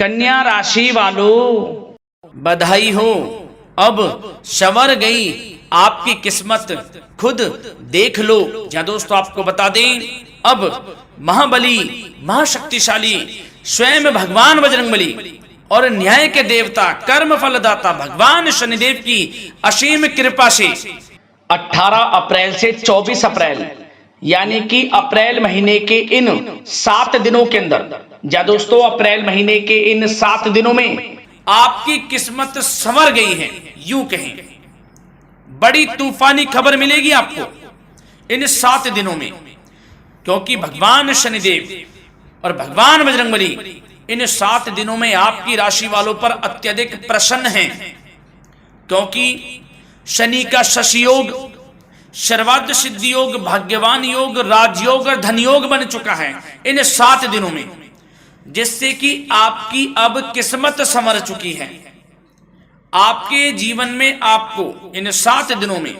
कन्या राशि वालों बधाई हो, अब संवर गई आपकी किस्मत, खुद देख लो। या दोस्तों आपको बता दें, अब महाबली महाशक्तिशाली स्वयं भगवान बजरंगबली और न्याय के देवता कर्म फलदाता भगवान शनिदेव की असीम कृपा से 18 अप्रैल से 24 अप्रैल यानी कि अप्रैल महीने के इन 7 दिनों के अंदर, या दोस्तों अप्रैल महीने के इन 7 दिनों में आपकी किस्मत संवर गई है। यूं कहें बड़ी तूफानी खबर मिलेगी आपको इन 7 दिनों में, क्योंकि भगवान शनिदेव और भगवान बजरंगबली इन 7 दिनों में आपकी राशि वालों पर अत्यधिक प्रसन्न हैं, क्योंकि शनि का शशि योग, सर्वार्थ सिद्धि योग, भाग्यवान योग, राजयोग और धन योग बन चुका है इन 7 दिनों में, जिससे कि आपकी अब किस्मत संवर चुकी है। आपके जीवन में आपको इन 7 दिनों में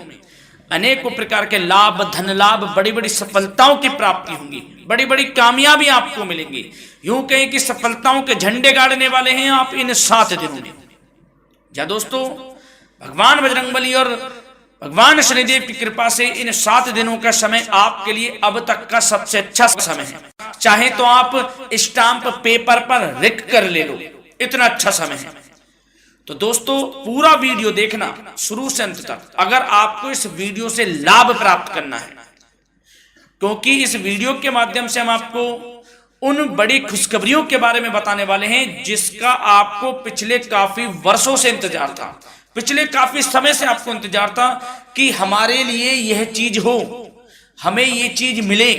अनेकों प्रकार के लाभ, धन लाभ, बड़ी बड़ी सफलताओं की प्राप्ति होंगी, बड़ी बड़ी कामयाबी आपको मिलेंगी। यूं कहें कि सफलताओं के झंडे गाड़ने वाले हैं आप इन 7 दिनों में। या दोस्तों भगवान बजरंगबली और भगवान शनिदेव की कृपा से इन 7 दिनों का समय आपके लिए अब तक का सबसे अच्छा समय है। चाहे तो आप स्टाम्प पेपर पर लिख कर ले लो, इतना अच्छा समय है। तो दोस्तों पूरा वीडियो देखना शुरू से अंत तक, अगर आपको इस वीडियो से लाभ प्राप्त करना है, क्योंकि इस वीडियो के माध्यम से हम आपको उन बड़ी खुशखबरियों के बारे में बताने वाले हैं जिसका आपको पिछले काफी वर्षों से इंतजार था, पिछले काफी समय से आपको इंतजार था कि हमारे लिए यह चीज हो, हमें ये चीज मिले,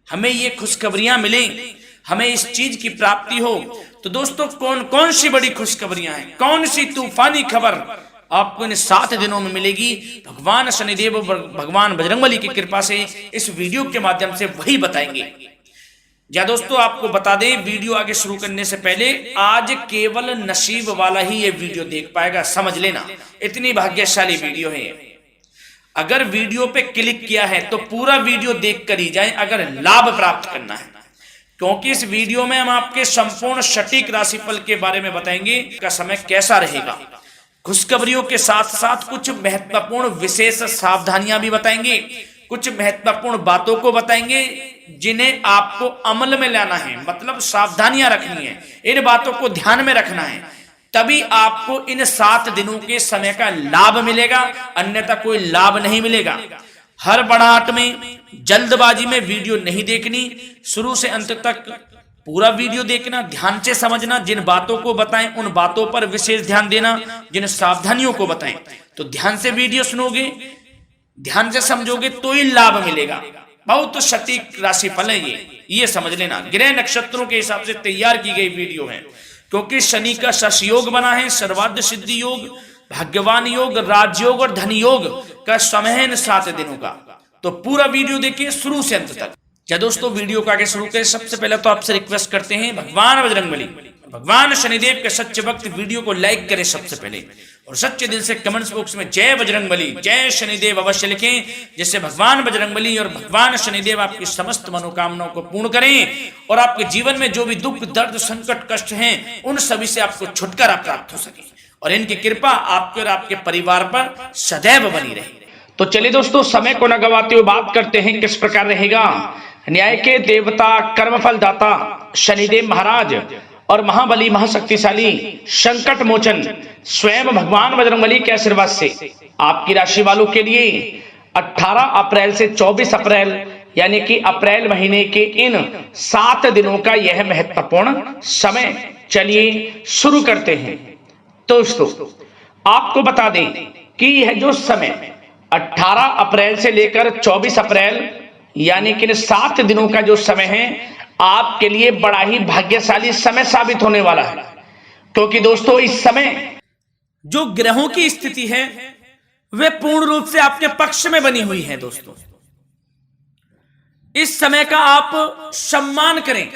हमें ये खुशखबरियां मिले, हमें इस चीज की प्राप्ति हो। तो दोस्तों कौन कौन सी बड़ी खुशखबरियां हैं, कौन सी तूफानी खबर आपको इन 7 दिनों में मिलेगी, भगवान शनिदेव और भगवान बजरंगबली की कृपा से इस वीडियो के माध्यम से वही बताएंगे। या दोस्तों आपको बता दें, वीडियो आगे शुरू करने से पहले आज केवल नसीब वाला ही ये वीडियो देख पाएगा, समझ लेना, इतनी भाग्यशाली वीडियो है। अगर वीडियो पे क्लिक किया है तो पूरा वीडियो देख कर ही जाए अगर लाभ प्राप्त करना है, क्योंकि इस वीडियो में हम आपके संपूर्ण सटीक राशिफल के बारे में बताएंगे का समय कैसा रहेगा। खुशखबरियों के साथ साथ कुछ महत्वपूर्ण विशेष सावधानियां भी बताएंगे, कुछ महत्वपूर्ण बातों को बताएंगे जिन्हें आपको अमल में लाना है, मतलब सावधानियां रखनी है, इन बातों को ध्यान में रखना है, तभी आपको इन 7 दिनों के समय का लाभ मिलेगा, अन्यथा कोई लाभ नहीं मिलेगा। हर बड़ाहट में, जल्दबाजी में वीडियो नहीं देखनी, शुरू से अंत तक पूरा वीडियो देखना, ध्यान से समझना, जिन बातों को बताएं उन बातों पर विशेष ध्यान देना, जिन सावधानियों को बताएं तो ध्यान से वीडियो सुनोगे, ध्यान से समझोगे तो ही लाभ मिलेगा। बहुत सटीक राशिफल है ये समझ लेना, ग्रह नक्षत्रों के हिसाब से तैयार की गई वीडियो है, क्योंकि शनि का शशि योग बना है, सर्वार्थ सिद्धि योग, भाग्यवान योग, राजयोग और धन योग का समय है इन 7 दिनों का। तो पूरा वीडियो देखिए शुरू से अंत तक। या दोस्तों वीडियो को आगे शुरू करें, सबसे पहले तो आपसे रिक्वेस्ट करते हैं, भगवान बजरंगबली भगवान शनिदेव के सच्चे भक्त वीडियो को लाइक करें सबसे पहले, और सच्चे दिल से कमेंट्स बॉक्स में जय बजरंगबली, जय शनिदेव अवश्य लिखें, जिससे भगवान बजरंगबली और भगवान शनिदेव आपकी समस्त मनोकामनाओं को पूर्ण करें और आपके जीवन में जो भी दुख, दर्द, संकट, कष्ट हैं उन सभी से आपको छुटकारा प्राप्त हो सके और इनकी कृपा आपके और आपके परिवार पर सदैव बनी रहे। तो चलिए दोस्तों समय को न गवाते हुए बात करते हैं किस प्रकार रहेगा न्याय के देवता, कर्मफल दाता शनिदेव महाराज और महाबली महाशक्तिशाली संकट मोचन स्वयं भगवान बजरंगबली के आशीर्वाद से आपकी राशि वालों के लिए 18 अप्रैल से 24 अप्रैल यानी कि अप्रैल महीने के इन 7 दिनों का यह महत्वपूर्ण समय। चलिए शुरू करते हैं। दोस्तों आपको बता दें कि यह जो समय 18 अप्रैल से लेकर 24 अप्रैल यानी कि 7 दिनों का जो समय है आपके लिए बड़ा ही भाग्यशाली समय साबित होने वाला है, क्योंकि दोस्तों इस समय जो ग्रहों की स्थिति है वे पूर्ण रूप से आपके पक्ष में बनी हुई है। दोस्तों इस समय का आप सम्मान करें,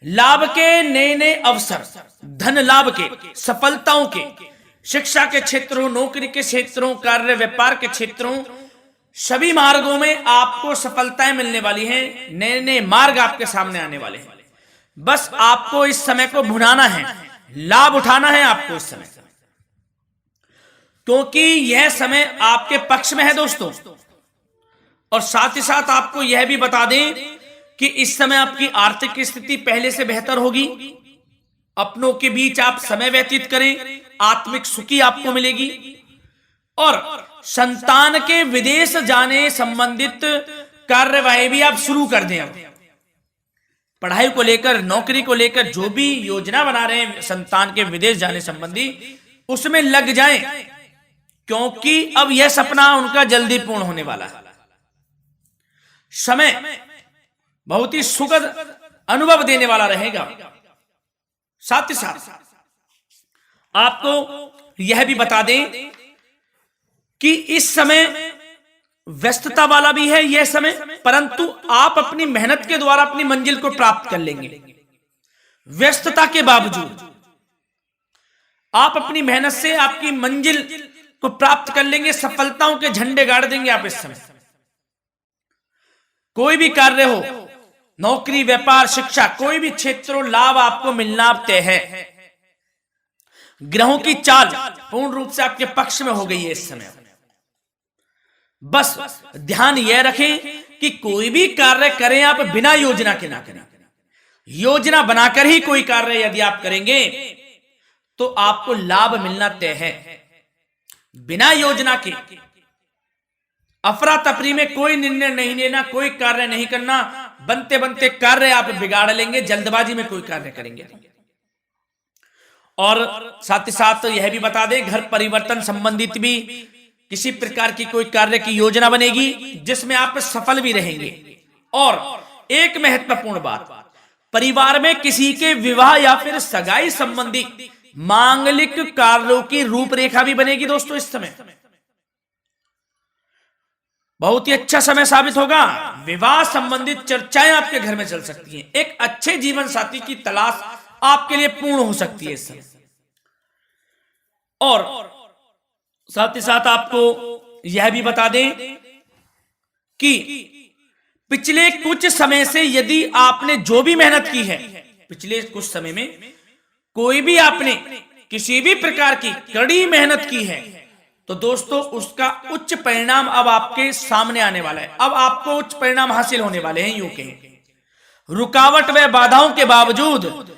लाभ के नए नए अवसर, धन लाभ के, सफलताओं के, शिक्षा के क्षेत्रों, नौकरी के क्षेत्रों, कार्य व्यापार के क्षेत्रों, सभी मार्गों में आपको सफलताएं मिलने वाली हैं, नए नए मार्ग आपके सामने आने वाले हैं। बस आपको इस समय को भुनाना है, लाभ उठाना है आपको इस समय, क्योंकि यह समय आपके पक्ष में है दोस्तों। और साथ ही साथ आपको यह भी बता दें कि इस समय आपकी आर्थिक स्थिति पहले से बेहतर होगी, अपनों के बीच आप समय व्यतीत करें, आत्मिक सुखी आपको मिलेगी। और संतान के विदेश जाने संबंधित कार्यवाही भी आप शुरू कर दें। अब पढ़ाई को लेकर, नौकरी को लेकर जो भी योजना बना रहे हैं संतान के विदेश जाने संबंधी, उसमें लग जाएं, क्योंकि अब यह सपना उनका जल्दी पूर्ण होने वाला है। समय बहुत ही सुखद अनुभव देने वाला रहेगा। साथ ही साथ आपको यह भी बता दें कि इस समय व्यस्तता वाला भी है यह समय, परंतु आप अपनी मेहनत के द्वारा अपनी मंजिल को प्राप्त कर लेंगे। व्यस्तता के बावजूद आप अपनी मेहनत से आपकी मंजिल को प्राप्त कर लेंगे, सफलताओं के झंडे गाड़ देंगे आप इस समय। कोई भी कार्य हो, नौकरी, व्यापार, शिक्षा, कोई भी क्षेत्र, लाभ आपको मिलना तय है। ग्रहों की चाल पूर्ण रूप से आपके पक्ष में हो गई है इस समय। बस ध्यान यह रखें कि कोई भी कार्य करें आप बिना योजना के ना करें। योजना बनाकर ही कोई कार्य यदि आप करेंगे तो आपको लाभ मिलना तय है। बिना योजना के अफरा तफरी में कोई निर्णय नहीं लेना, कोई कार्य नहीं करना। बनते बनते कार्य आप बिगाड़ लेंगे, जल्दबाजी में कोई कार्य करेंगे। और साथ ही साथ यह भी बता दें, घर परिवर्तन संबंधित भी किसी प्रकार की कोई कार्य की योजना बनेगी जिसमें आप सफल भी रहेंगे। और एक महत्वपूर्ण बात, परिवार में किसी के विवाह या फिर सगाई संबंधी मांगलिक कार्यों की रूपरेखा भी बनेगी दोस्तों। इस समय बहुत ही अच्छा समय साबित होगा। विवाह संबंधित चर्चाएं आपके घर में चल सकती हैं। एक अच्छे जीवन साथी की तलाश आपके लिए पूर्ण हो सकती है इस समय। और साथ ही साथ आपको यह भी बता दें कि पिछले कुछ समय से यदि आपने जो भी मेहनत की है, पिछले कुछ समय में कोई भी आपने किसी भी प्रकार की कड़ी मेहनत की है, तो दोस्तों उसका उच्च परिणाम अब आपके सामने आने वाला है। अब आपको उच्च परिणाम हासिल होने वाले हैं। यूं कहें रुकावट व बाधाओं के बावजूद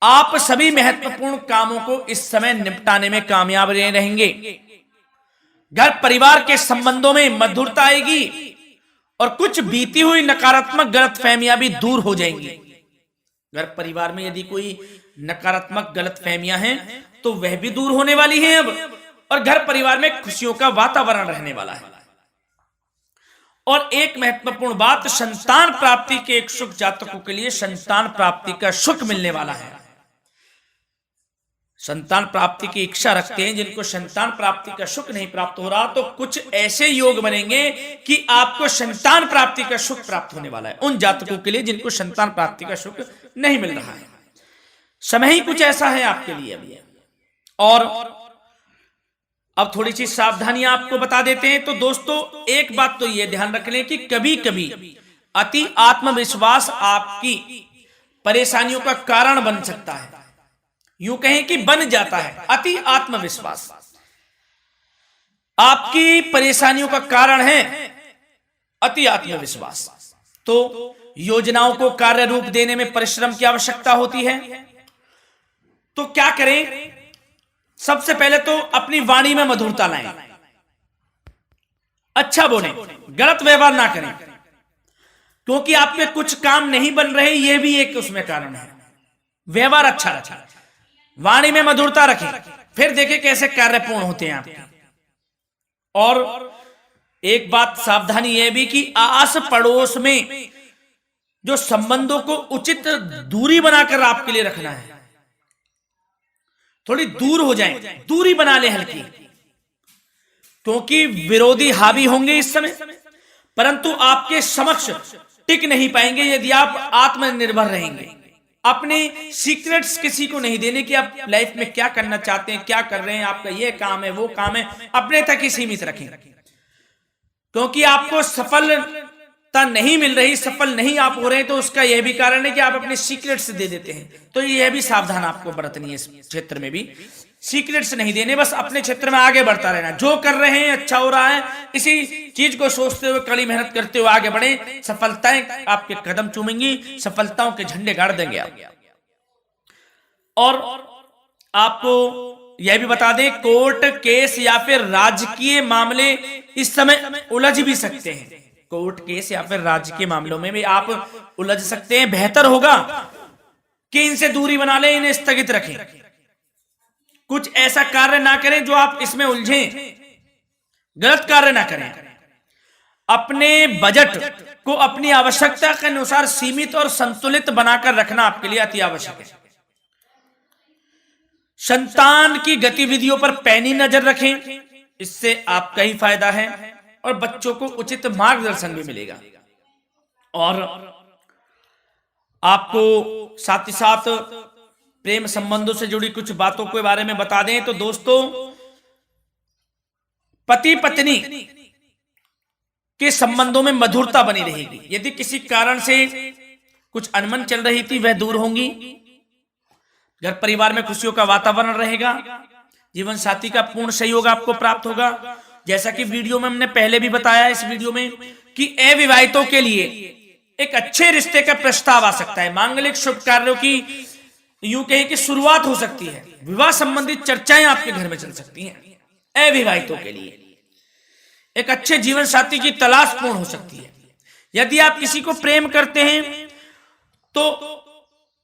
आप सभी महत्वपूर्ण कामों को इस समय निपटाने में कामयाब रहेंगे। घर परिवार के संबंधों में मधुरता आएगी और कुछ बीती हुई नकारात्मक गलतफहमियां भी दूर हो जाएंगी। घर परिवार में यदि कोई नकारात्मक गलतफहमियां हैं तो वह भी दूर होने वाली हैं अब, और घर परिवार में खुशियों का वातावरण रहने वाला है। और एक महत्वपूर्ण बात, संतान प्राप्ति के इच्छुक जातकों के लिए संतान प्राप्ति का सुख मिलने वाला है। संतान प्राप्ति की इच्छा रखते हैं जिनको संतान प्राप्ति का सुख नहीं प्राप्त हो रहा, तो कुछ ऐसे योग बनेंगे कि आपको संतान प्राप्ति का सुख प्राप्त होने वाला है। उन जातकों के लिए जिनको संतान प्राप्ति का सुख नहीं मिल रहा है, समय ही कुछ ऐसा है आपके लिए अभी। और अब थोड़ी सी सावधानियां आपको बता देते हैं। तो दोस्तों एक बात तो यह ध्यान रख लें कि कभी कभी अति आत्मविश्वास आपकी परेशानियों का कारण बन सकता है। यूं कहें कि बन जाता है। अति आत्मविश्वास आपकी परेशानियों का कारण है, अति आत्मविश्वास। तो योजनाओं को कार्य रूप देने में परिश्रम की आवश्यकता होती है। तो क्या करें? सबसे पहले तो अपनी वाणी में मधुरता लाएं, अच्छा बोलें, गलत व्यवहार ना करें, क्योंकि आपके कुछ काम नहीं बन रहे, यह भी एक उसमें कारण है। व्यवहार अच्छा रखें, वाणी में मधुरता रखें, फिर देखें कैसे कार्य पूर्ण होते हैं आपके। और एक बात सावधानी यह भी कि आस पड़ोस में जो संबंधों को उचित दूरी बनाकर आपके लिए रखना है। थोड़ी दूर हो जाएं, दूरी बना ले हल्की, क्योंकि विरोधी हावी होंगे इस समय, परंतु आपके समक्ष टिक नहीं पाएंगे यदि आप आत्मनिर्भर रहेंगे। अपने सीक्रेट्स किसी को नहीं देने कि आप लाइफ में क्या करना चाहते हैं, क्या कर रहे हैं, आपका ये काम है, वो काम है, अपने तक ही सीमित रखें, क्योंकि आपको सफल नहीं मिल रही, सफल नहीं आप हो रहे, तो उसका यह भी कारण है कि आप अपने सीक्रेट्स दे देते हैं। तो यह भी सावधान आपको बरतनी है, इस क्षेत्र में भी सीक्रेट्स नहीं देने, बस अपने क्षेत्र में आगे बढ़ता रहना। जो कर रहे हैं अच्छा हो रहा है, इसी चीज को सोचते हुए कड़ी मेहनत करते हुए आगे बढ़े। सफलताएं आपके कदम चूमेंगी, सफलताओं के झंडे गाड़ देंगे आप। और आपको यह भी बता दें, कोर्ट केस या फिर राजकीय मामले इस समय उलझ भी सकते हैं। कोर्ट केस या फिर राजकीय मामलों में भी आप उलझ सकते हैं। बेहतर होगा कि इनसे दूरी बना लें, इन्हें स्थगित रखें, कुछ ऐसा कार्य ना करें जो आप इसमें उलझें, गलत कार्य ना करें। अपने बजट को अपनी आवश्यकता के अनुसार सीमित और संतुलित बनाकर रखना आपके लिए अति आवश्यक है। संतान की गतिविधियों पर पैनी नजर रखें, इससे आपका ही फायदा है और बच्चों को उचित मार्गदर्शन भी मिलेगा। और आपको साथ ही साथ प्रेम संबंधों से जुड़ी कुछ बातों के बारे में बता दें तो दोस्तों, पति पत्नी के संबंधों में मधुरता बनी रहेगी। यदि किसी कारण से कुछ अनबन चल रही थी, वह दूर होंगी। घर परिवार में खुशियों का वातावरण रहेगा। जीवन साथी का पूर्ण सहयोग आपको प्राप्त होगा। जैसा कि वीडियो में हमने पहले भी बताया इस वीडियो में कि अविवाहितों के लिए एक अच्छे रिश्ते का प्रस्ताव आ सकता है। मांगलिक शुभ कार्यों की यूं कहें कि शुरुआत हो सकती है। विवाह संबंधित चर्चाएं आपके घर में चल सकती हैं। अविवाहितों के लिए एक अच्छे जीवन साथी की तलाश पूर्ण हो सकती है। यदि आप किसी को प्रेम करते हैं तो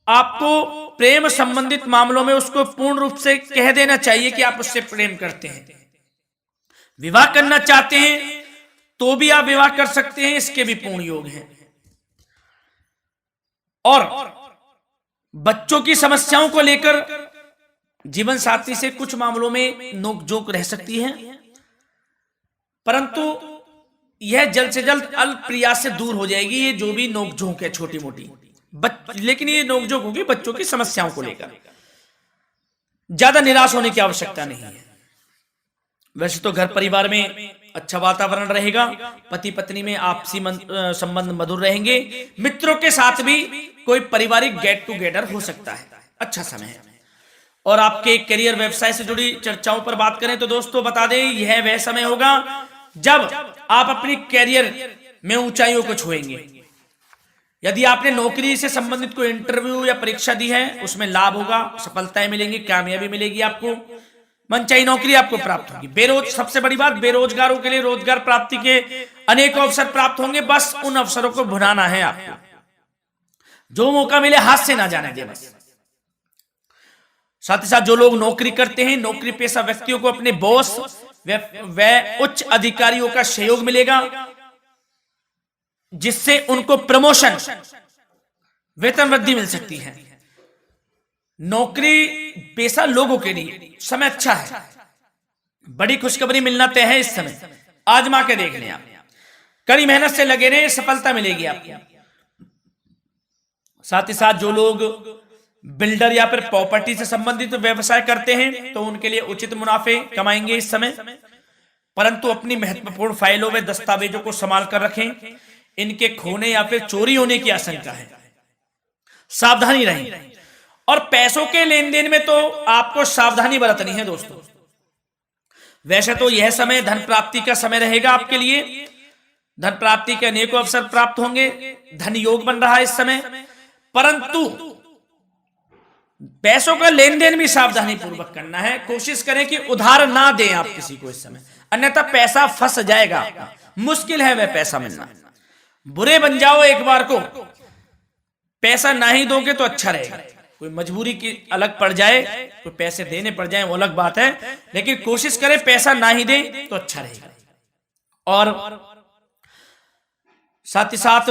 आपको प्रेम संबंधित मामलों में उसको पूर्ण रूप से कह देना चाहिए कि आप उससे प्रेम करते हैं। विवाह करना चाहते हैं तो भी आप विवाह कर सकते हैं, इसके भी पूर्ण योग हैं। और बच्चों की समस्याओं को लेकर जीवन साथी से कुछ मामलों में नोकझोंक रह सकती है, परंतु यह जल्द से जल्द अल्प प्रयास से दूर हो जाएगी। ये जो भी नोकझोंक है छोटी मोटी, लेकिन ये नोकझोंक होगी बच्चों की समस्याओं को लेकर। ज्यादा निराश होने की आवश्यकता नहीं है। वैसे तो घर परिवार में अच्छा वातावरण रहेगा, पति पत्नी में आपसी संबंध मधुर रहेंगे। मित्रों के साथ भी कोई पारिवारिक गेट टुगेदर हो सकता है, अच्छा समय है। और आपके करियर व्यवसाय से जुड़ी चर्चाओं पर बात करें तो दोस्तों बता दें, यह वह समय होगा जब आप अपनी करियर में ऊंचाइयों को छुएंगे। यदि आपने नौकरी से संबंधित कोई इंटरव्यू या परीक्षा दी है, उसमें लाभ होगा, सफलताएं मिलेंगी, कामयाबी मिलेगी, आपको मनचाही नौकरी आपको प्राप्त होगी। सबसे बड़ी बात, बेरोजगारों के लिए रोजगार प्राप्ति के अनेक अवसर प्राप्त होंगे। बस उन अवसरों को भुनाना है आपको। जो मौका मिले हाथ से ना जाने दे बस। साथ ही साथ जो लोग नौकरी करते हैं, नौकरी पेशा व्यक्तियों को अपने बॉस व उच्च अधिकारियों का सहयोग मिलेगा, जिससे उनको प्रमोशन, वेतन वृद्धि मिल सकती है। नौकरी पेशा लोगों के लिए समय अच्छा है। बड़ी खुशखबरी मिलना तय है इस समय, आजमा के देख लें आप। कड़ी मेहनत से लगे रहे, सफलता मिलेगी आपको। साथ ही साथ जो लोग बिल्डर या फिर प्रॉपर्टी से संबंधित व्यवसाय करते हैं तो उनके लिए उचित मुनाफे कमाएंगे इस समय, परंतु अपनी महत्वपूर्ण फाइलों व दस्तावेजों को संभाल कर रखें। इनके खोने या फिर चोरी होने की आशंका है, सावधानी रहें। और पैसों के लेन देन में तो आपको सावधानी बरतनी है दोस्तों। वैसे तो यह समय धन प्राप्ति का समय रहेगा आपके लिए। धन प्राप्ति के अनेकों अवसर प्राप्त होंगे, धन योग बन रहा है इस समय, परंतु पैसों का लेन देन भी सावधानी पूर्वक करना है। कोशिश करें कि उधार ना दें आप किसी को इस समय, अन्यथा पैसा फंस जाएगा आपका। मुश्किल है वह पैसा मिलना। बुरे बन जाओ एक बार को, पैसा ना ही दोगे तो अच्छा रहेगा। कोई मजबूरी की अलग पड़ जाए, कोई पैसे देने पड़ जाए वो अलग बात है, लेकिन कोशिश करें पैसा ना ही दें तो अच्छा रहेगा। और साथ ही साथ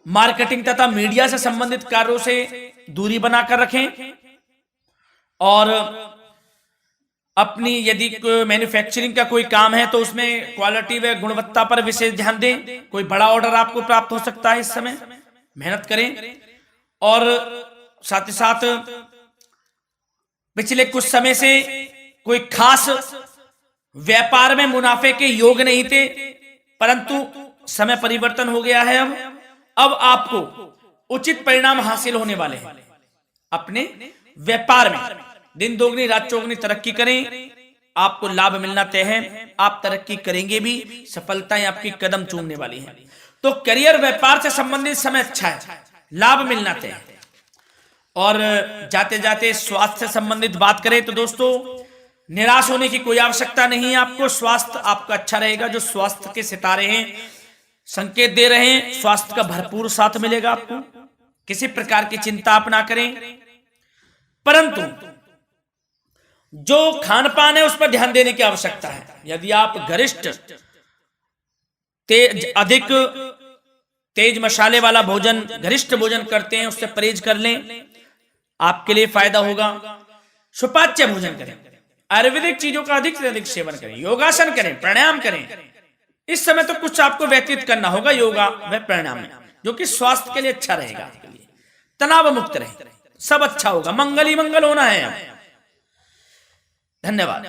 मार्केटिंग तथा मीडिया से संबंधित कार्यों से दूरी बनाकर रखें। और अपनी यदि मैन्युफैक्चरिंग का कोई काम है तो उसमें क्वालिटी व गुणवत्ता पर विशेष ध्यान दें। कोई बड़ा ऑर्डर आपको प्राप्त हो सकता है इस समय, मेहनत करें। और साथ ही साथ पिछले कुछ समय से कोई खास व्यापार में मुनाफे के योग नहीं थे, परंतु समय परिवर्तन हो गया है। अब आपको उचित परिणाम हासिल होने वाले हैं अपने व्यापार में। दिन दोगुनी रात चौगुनी तरक्की करें, आपको लाभ मिलना तय है। आप तरक्की करेंगे भी, सफलताएं आपकी कदम चूमने वाली हैं। तो करियर व्यापार से संबंधित समय अच्छा है, लाभ मिलना तय है। और जाते जाते स्वास्थ्य से संबंधित बात करें तो दोस्तों निराश होने की कोई आवश्यकता नहीं है आपको। स्वास्थ्य आपका अच्छा रहेगा। जो स्वास्थ्य के सितारे हैं संकेत दे रहे हैं, स्वास्थ्य का भरपूर साथ मिलेगा आपको। किसी प्रकार की चिंता आप ना करें, परंतु जो खान पान है उस पर ध्यान देने की आवश्यकता है। यदि आप गरिष्ठ अधिक तेज मसाले वाला भोजन, गरिष्ठ भोजन करते हैं, उससे परहेज कर लें, आपके लिए फायदा होगा। सुपाच्य भोजन करें, आयुर्वेदिक चीजों का अधिक से अधिक सेवन करें, योगासन करें, प्राणायाम करें। इस समय तो कुछ आपको व्यतीत करना होगा योगा व प्राणायाम में, जो कि स्वास्थ्य के लिए अच्छा रहेगा, आपके लिए तनाव मुक्त रहे, सब अच्छा होगा। मंगल ही मंगल होना है। धन्यवाद।